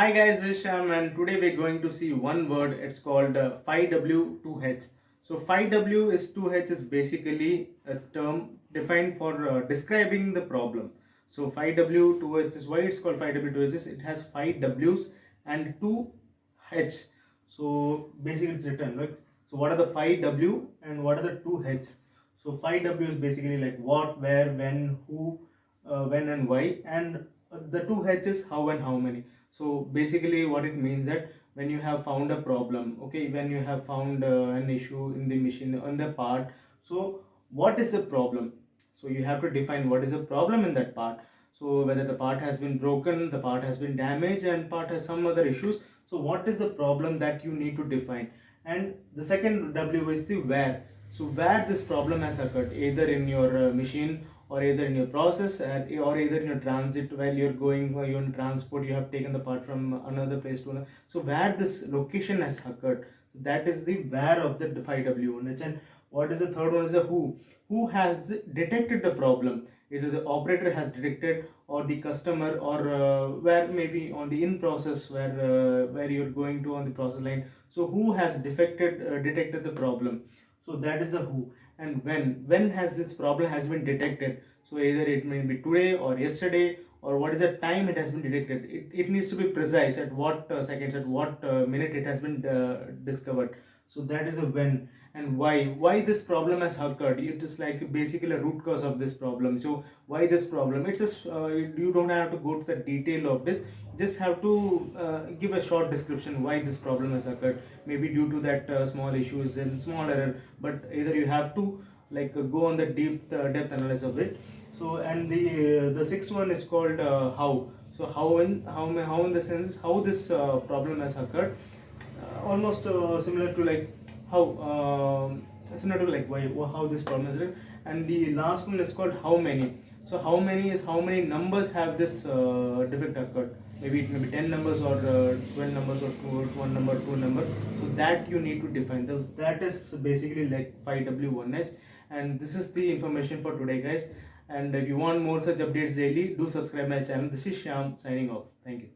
Hi guys, this is Sham and today we're going to see one word. It's called 5W2H. So 5W is 2H is basically a term defined for describing the problem. So 5W2H is why it's called 5W2H is it has 5 W's and 2 H. So basically it's written like, so what are the 5 W and what are the 2 H? So 5 W is basically like what, where, when, who, when and why, and the 2 H is how and how many. So basically what it means that when you have found a problem, okay, when you have found an issue in the machine, on the part, so what is the problem? So you have to define what is the problem in that part. So whether the part has been broken, the part has been damaged, and part has some other issues. So what is the problem that you need to define? And the second W is the where. So where this problem has occurred, either in your machine, or either in your process, or either in your transit while you're going, while you're in transport, you have taken the part from another place to another. So where this location has occurred, that is the where of the 5W. And what is the third one is the who has detected the problem. Either the operator has detected, or the customer, or where maybe on the in process where you're going to on the process line. So who has detected the problem. So that is the who. And when has this problem has been detected. So either it may be today or yesterday, or what is the time it has been detected. It needs to be precise at what seconds, at what minute it has been discovered. So that is a when. And why this problem has occurred. It is like basically a root cause of this problem. So why this problem, it's just you don't have to go to the detail of this. Just have to give a short description why this problem has occurred. Maybe due to that small issues and small error, but either you have to like go on the deep depth analysis of it. So and the sixth one is called how. So how in the sense how this problem has occurred. Almost similar to like how similar to like why how this problem is occurred. And the last one is called how many. So how many is how many numbers have this defect occurred. Maybe it may be 10 numbers, or 12 numbers, or one number, two number. So that you need to define those. That is basically like 5W1H. And this is the information for today, guys. And if you want more such updates daily, do subscribe my channel. This is Shyam signing off. Thank you.